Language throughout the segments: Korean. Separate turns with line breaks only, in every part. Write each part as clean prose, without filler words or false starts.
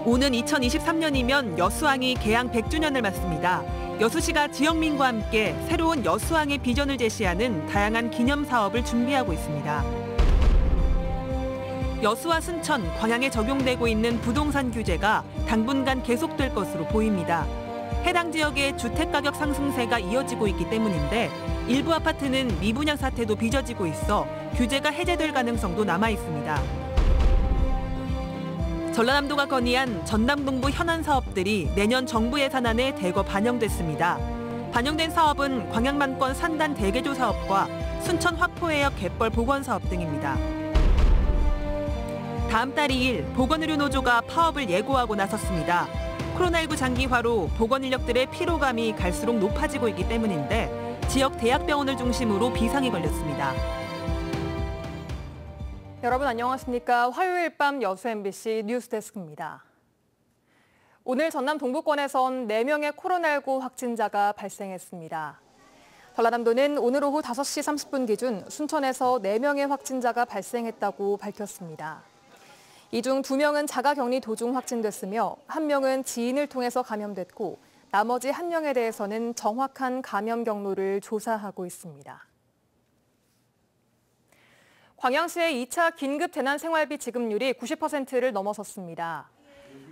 오는 2023년이면 여수항이 개항 100주년을 맞습니다. 여수시가 지역민과 함께 새로운 여수항의 비전을 제시하는 다양한 기념 사업을 준비하고 있습니다. 여수와 순천, 광양에 적용되고 있는 부동산 규제가 당분간 계속될 것으로 보입니다. 해당 지역의 주택가격 상승세가 이어지고 있기 때문인데 일부 아파트는 미분양 사태도 빚어지고 있어 규제가 해제될 가능성도 남아 있습니다. 전라남도가 건의한 전남동부 현안 사업들이 내년 정부 예산안에 대거 반영됐습니다. 반영된 사업은 광양만권 산단 대개조 사업과 순천 화포해역 갯벌 복원 사업 등입니다. 다음 달 2일 보건의료노조가 파업을 예고하고 나섰습니다. 코로나19 장기화로 보건 인력들의 피로감이 갈수록 높아지고 있기 때문인데 지역 대학병원을 중심으로 비상이 걸렸습니다.
여러분 안녕하십니까? 화요일 밤 여수 MBC 뉴스데스크입니다. 오늘 전남 동부권에선 4명의 코로나19 확진자가 발생했습니다. 전라남도는 오늘 오후 5시 30분 기준 순천에서 4명의 확진자가 발생했다고 밝혔습니다. 이 중 2명은 자가격리 도중 확진됐으며 1명은 지인을 통해서 감염됐고 나머지 1명에 대해서는 정확한 감염 경로를 조사하고 있습니다. 광양시의 2차 긴급 재난생활비 지급률이 90%를 넘어섰습니다.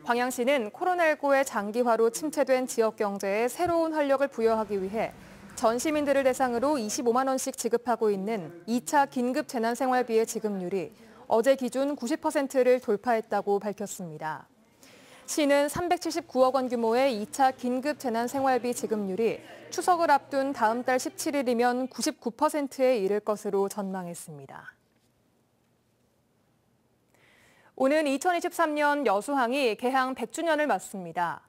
광양시는 코로나19의 장기화로 침체된 지역 경제에 새로운 활력을 부여하기 위해 전 시민들을 대상으로 25만 원씩 지급하고 있는 2차 긴급 재난생활비의 지급률이 어제 기준 90%를 돌파했다고 밝혔습니다. 시는 379억 원 규모의 2차 긴급 재난생활비 지급률이 추석을 앞둔 다음 달 17일이면 99%에 이를 것으로 전망했습니다. 오는 2023년 여수항이 개항 100주년을 맞습니다.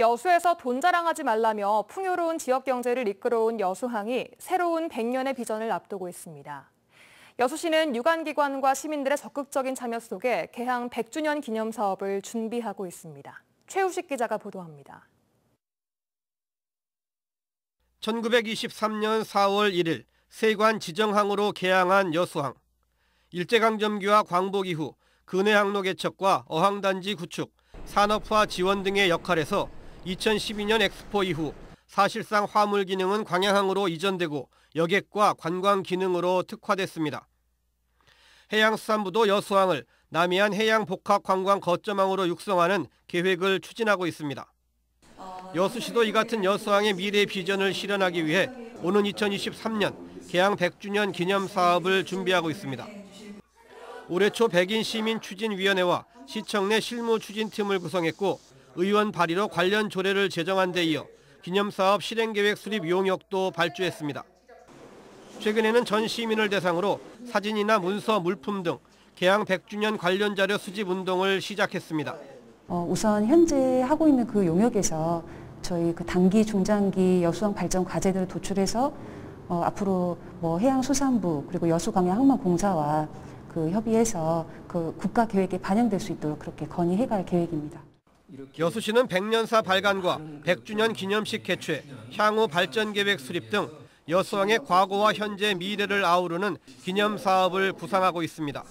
여수에서 돈 자랑하지 말라며 풍요로운 지역 경제를 이끌어온 여수항이 새로운 100년의 비전을 앞두고 있습니다. 여수시는 유관기관과 시민들의 적극적인 참여 속에 개항 100주년 기념 사업을 준비하고 있습니다. 최우식 기자가 보도합니다.
1923년 4월 1일 세관 지정항으로 개항한 여수항. 일제강점기와 광복 이후 근해항로 개척과 어항단지 구축, 산업화 지원 등의 역할에서 2012년 엑스포 이후 사실상 화물 기능은 광양항으로 이전되고 여객과 관광 기능으로 특화됐습니다. 해양수산부도 여수항을 남해안 해양복합관광 거점항으로 육성하는 계획을 추진하고 있습니다. 여수시도 이 같은 여수항의 미래 비전을 실현하기 위해 오는 2023년 개항 100주년 기념 사업을 준비하고 있습니다. 올해 초 백인 시민추진위원회와 시청 내 실무추진팀을 구성했고 의원 발의로 관련 조례를 제정한 데 이어 기념사업 실행계획 수립 용역도 발주했습니다. 최근에는 전 시민을 대상으로 사진이나 문서, 물품 등 개항 100주년 관련 자료 수집 운동을 시작했습니다.
우선 현재 하고 있는 그 용역에서 저희 그 단기, 중장기 여수항 발전 과제들을 도출해서 앞으로 해양수산부 그리고 여수광양항만공사와 그 협의해서 그 국가 계획에 반영될 수 있도록 그렇게 건의해갈 계획입니다.
여수시는 100년사 발간과 100주년 기념식 개최, 향후 발전 계획 수립 등 여수항의 과거와 현재, 미래를 아우르는 기념 사업을 구상하고 있습니다.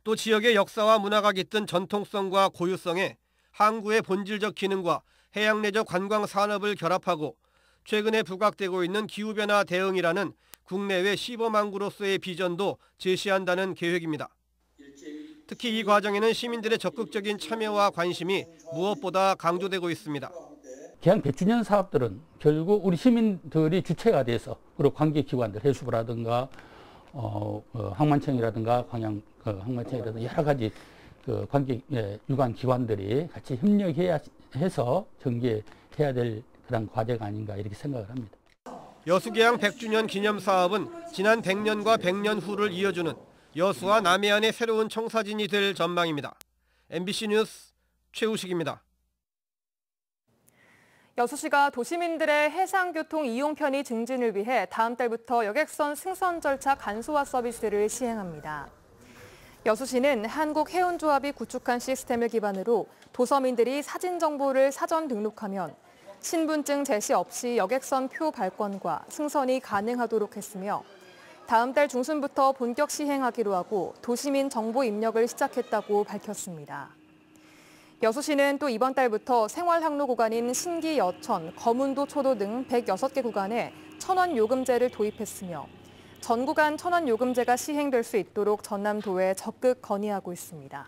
또 지역의 역사와 문화가 깃든 전통성과 고유성에 항구의 본질적 기능과 해양 내적 관광 산업을 결합하고 최근에 부각되고 있는 기후변화 대응이라는 국내외 시범항구로서의 비전도 제시한다는 계획입니다. 특히 이 과정에는 시민들의 적극적인 참여와 관심이 무엇보다 강조되고 있습니다.
개항 100주년 사업들은 결국 우리 시민들이 주체가 돼서 그리고 관계기관들, 해수부라든가 항만청이라든가 광양 항만청이라든가 여러 가지 그 관계 유관 기관들이 같이 협력해서 전개해야 될 그런 과제가 아닌가 이렇게 생각을 합니다.
여수개항 100주년 기념 사업은 지난 100년과 100년 후를 이어주는 여수와 남해안의 새로운 청사진이 될 전망입니다. MBC 뉴스 최우식입니다.
여수시가 도시민들의 해상교통 이용 편의 증진을 위해 다음 달부터 여객선 승선 절차 간소화 서비스를 시행합니다. 여수시는 한국해운조합이 구축한 시스템을 기반으로 도서민들이 사진 정보를 사전 등록하면 신분증 제시 없이 여객선 표 발권과 승선이 가능하도록 했으며 다음 달 중순부터 본격 시행하기로 하고 도시민 정보 입력을 시작했다고 밝혔습니다. 여수시는 또 이번 달부터 생활항로 구간인 신기, 여천, 거문도, 초도 등 106개 구간에 천원 요금제를 도입했으며 전 구간 천원 요금제가 시행될 수 있도록 전남도에 적극 건의하고 있습니다.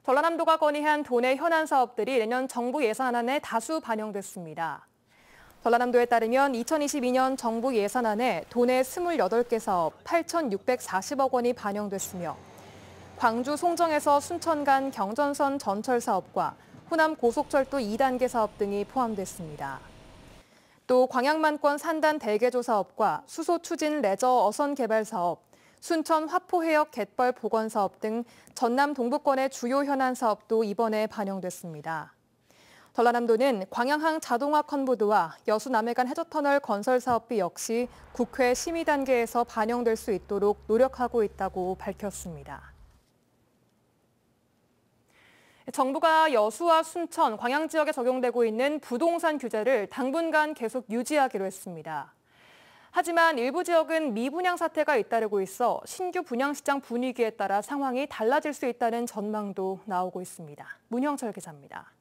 전라남도가 건의한 도내 현안 사업들이 내년 정부 예산안에 다수 반영됐습니다. 전라남도에 따르면 2022년 정부 예산안에 도내 28개 사업 8,640억 원이 반영됐으며 광주 송정에서 순천 간 경전선 전철 사업과 호남 고속철도 2단계 사업 등이 포함됐습니다. 또 광양만권 산단 대개조 사업과 수소 추진 레저 어선 개발 사업, 순천 화포해역 갯벌 복원 사업 등 전남 동부권의 주요 현안 사업도 이번에 반영됐습니다. 전라남도는 광양항 자동화 컨보드와 여수 남해간 해저터널 건설 사업비 역시 국회 심의 단계에서 반영될 수 있도록 노력하고 있다고 밝혔습니다. 정부가 여수와 순천, 광양 지역에 적용되고 있는 부동산 규제를 당분간 계속 유지하기로 했습니다. 하지만 일부 지역은 미분양 사태가 잇따르고 있어 신규 분양시장 분위기에 따라 상황이 달라질 수 있다는 전망도 나오고 있습니다. 문형철 기자입니다.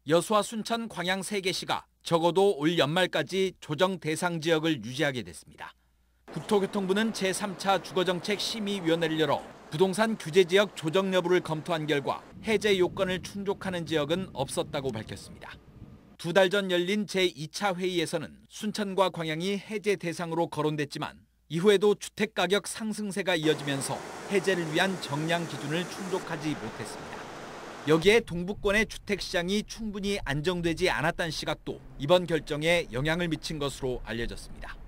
여수와 순천, 광양 3개시가 적어도 올 연말까지 조정 대상 지역을 유지하게 됐습니다. 국토교통부는 제3차 주거정책심의위원회를 열어 부동산 규제 지역 조정 여부를 검토한 결과 해제 요건을 충족하는 지역은 없었다고 밝혔습니다. 2달 전 열린 제2차 회의에서는 순천과 광양이 해제 대상으로 거론됐지만 이후에도 주택가격 상승세가 이어지면서 해제를 위한 정량 기준을 충족하지 못했습니다. 여기에 동부권의 주택시장이 충분히 안정되지 않았다는 시각도 이번 결정에 영향을 미친 것으로 알려졌습니다.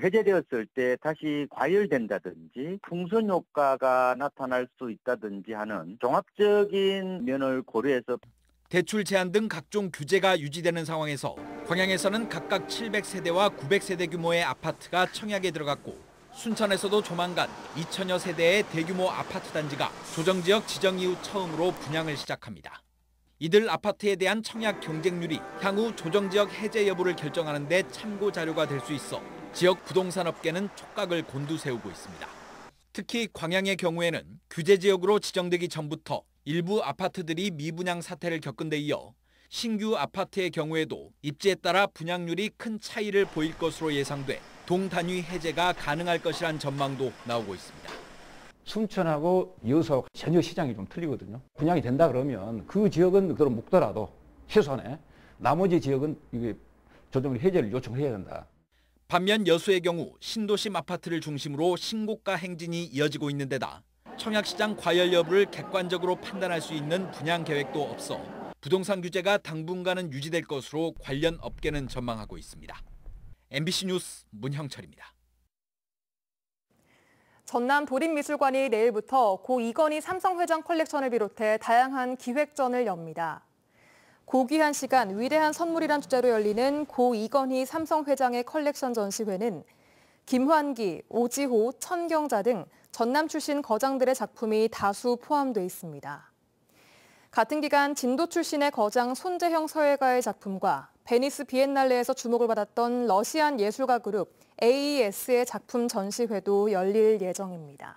해제되었을 때 다시 과열된다든지 풍선 효과가 나타날 수 있다든지 하는 종합적인 면을 고려해서
대출 제한 등 각종 규제가 유지되는 상황에서 광양에서는 각각 700세대와 900세대 규모의 아파트가 청약에 들어갔고 순천에서도 조만간 2천여 세대의 대규모 아파트 단지가 조정지역 지정 이후 처음으로 분양을 시작합니다. 이들 아파트에 대한 청약 경쟁률이 향후 조정지역 해제 여부를 결정하는 데 참고 자료가 될 수 있어 지역 부동산 업계는 촉각을 곤두세우고 있습니다. 특히 광양의 경우에는 규제 지역으로 지정되기 전부터 일부 아파트들이 미분양 사태를 겪은 데 이어 신규 아파트의 경우에도 입지에 따라 분양률이 큰 차이를 보일 것으로 예상돼 동단위 해제가 가능할 것이란 전망도 나오고 있습니다.
순천하고 여수하고 전혀 시장이 좀 틀리거든요. 분양이 된다 그러면 그 지역은 그럼 묵더라도 최소한에 나머지 지역은 이게 조정 해제를 요청해야 된다.
반면 여수의 경우 신도심 아파트를 중심으로 신고가 행진이 이어지고 있는 데다 청약시장 과열 여부를 객관적으로 판단할 수 있는 분양 계획도 없어 부동산 규제가 당분간은 유지될 것으로 관련 업계는 전망하고 있습니다. MBC 뉴스 문형철입니다.
전남 도립미술관이 내일부터 고 이건희 삼성회장 컬렉션을 비롯해 다양한 기획전을 엽니다. 고귀한 시간, 위대한 선물이란 주제로 열리는 고 이건희 삼성회장의 컬렉션 전시회는 김환기, 오지호, 천경자 등 전남 출신 거장들의 작품이 다수 포함돼 있습니다. 같은 기간 진도 출신의 거장 손재형 서예가의 작품과 베니스 비엔날레에서 주목을 받았던 러시안 예술가 그룹 AES의 작품 전시회도 열릴 예정입니다.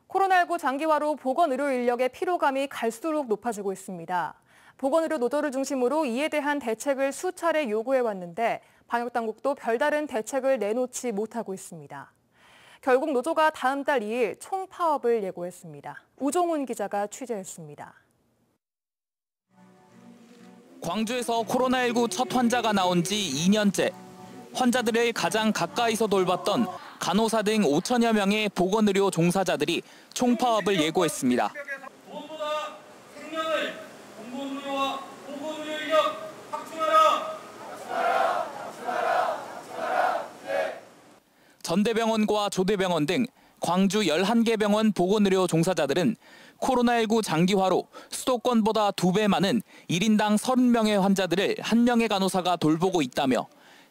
코로나19 장기화로 보건의료 인력의 피로감이 갈수록 높아지고 있습니다. 보건의료 노조를 중심으로 이에 대한 대책을 수차례 요구해왔는데 방역당국도 별다른 대책을 내놓지 못하고 있습니다. 결국 노조가 다음 달 2일 총파업을 예고했습니다. 우종훈 기자가 취재했습니다.
광주에서 코로나19 첫 환자가 나온 지 2년째. 환자들을 가장 가까이서 돌봤던 간호사 등 5천여 명의 보건의료 종사자들이 총파업을 예고했습니다.
무엇보다 생명을 공공의료와 보건의료 인력 확충하라!
전대병원과 조대병원 등 광주 11개 병원 보건의료 종사자들은 코로나19 장기화로 수도권보다 2배 많은 1인당 30명의 환자들을 1명의 간호사가 돌보고 있다며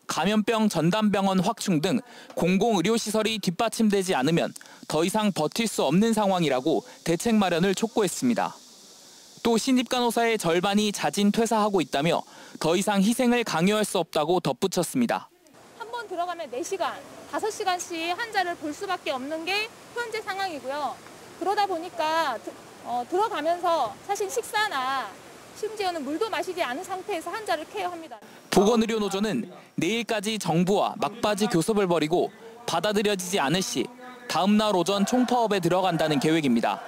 감염병 전담병원 확충 등 공공의료시설이 뒷받침되지 않으면 더 이상 버틸 수 없는 상황이라고 대책 마련을 촉구했습니다. 또 신입 간호사의 절반이 자진 퇴사하고 있다며 더 이상 희생을 강요할 수 없다고 덧붙였습니다.
한 번 들어가면 4시간, 5시간씩 환자를 볼 수밖에 없는 게 현재 상황이고요. 그러다 보니까 들어가면서 사실 식사나 심지어는 물도 마시지 않은 상태에서 환자를 케어합니다.
보건의료노조는 내일까지 정부와 막바지 교섭을 벌이고 받아들여지지 않을 시 다음 날 오전 총파업에 들어간다는 계획입니다.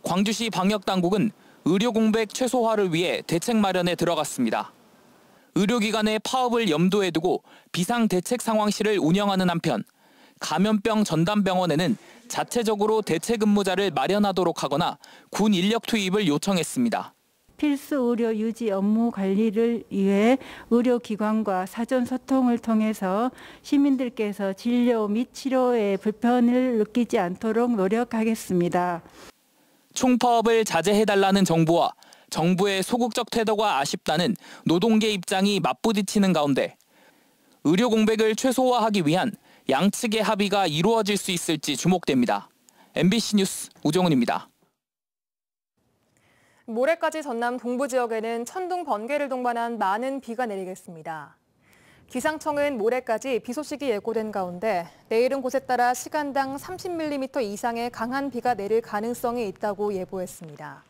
광주시 방역당국은 의료 공백 최소화를 위해 대책 마련에 들어갔습니다. 의료기관의 파업을 염두에 두고 비상대책 상황실을 운영하는 한편 감염병 전담병원에는 자체적으로 대체근무자를 마련하도록 하거나 군 인력 투입을 요청했습니다.
필수 의료 유지 업무 관리를 위해 의료기관과 사전 소통을 통해서 시민들께서 진료 및 치료에 불편을 느끼지 않도록 노력하겠습니다.
총파업을 자제해달라는 정부와 정부의 소극적 태도가 아쉽다는 노동계 입장이 맞부딪히는 가운데 의료 공백을 최소화하기 위한 양측의 합의가 이루어질 수 있을지 주목됩니다. MBC 뉴스 우정훈입니다.
모레까지 전남 동부 지역에는 천둥, 번개를 동반한 많은 비가 내리겠습니다. 기상청은 모레까지 비 소식이 예고된 가운데 내일은 곳에 따라 시간당 30mm 이상의 강한 비가 내릴 가능성이 있다고 예보했습니다.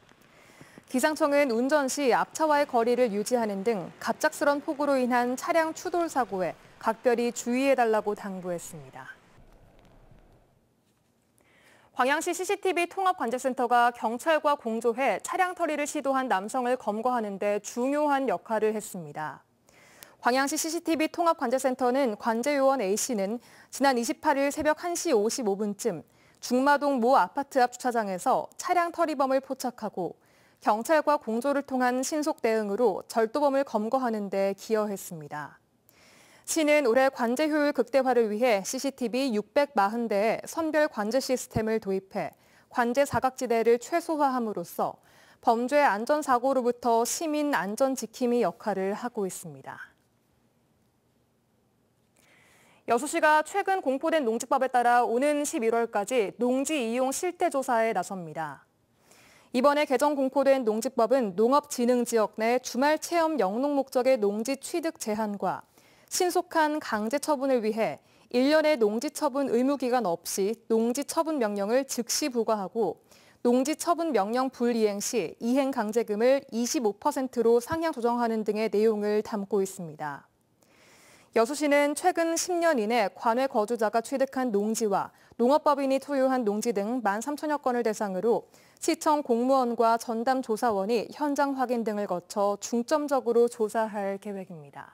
기상청은 운전 시 앞차와의 거리를 유지하는 등 갑작스런 폭우로 인한 차량 추돌 사고에 각별히 주의해달라고 당부했습니다. 광양시 CCTV 통합관제센터가 경찰과 공조해 차량 처리를 시도한 남성을 검거하는 데 중요한 역할을 했습니다. 광양시 CCTV 통합관제센터는 관제요원 A씨는 지난 28일 새벽 1시 55분쯤 중마동 모 아파트 앞 주차장에서 차량 처리범을 포착하고 경찰과 공조를 통한 신속 대응으로 절도범을 검거하는 데 기여했습니다. 시는 올해 관제 효율 극대화를 위해 CCTV 640대의 선별 관제 시스템을 도입해 관제 사각지대를 최소화함으로써 범죄 안전사고로부터 시민 안전지킴이 역할을 하고 있습니다. 여수시가 최근 공포된 농지법에 따라 오는 11월까지 농지 이용 실태 조사에 나섭니다. 이번에 개정 공포된 농지법은 농업진흥지역 내 주말 체험 영농 목적의 농지 취득 제한과 신속한 강제 처분을 위해 1년의 농지 처분 의무 기간 없이 농지 처분 명령을 즉시 부과하고 농지 처분 명령 불이행 시 이행 강제금을 25%로 상향 조정하는 등의 내용을 담고 있습니다. 여수시는 최근 10년 이내 관외 거주자가 취득한 농지와 농업법인이 소유한 농지 등 13,000여 건을 대상으로 시청 공무원과 전담 조사원이 현장 확인 등을 거쳐 중점적으로 조사할 계획입니다.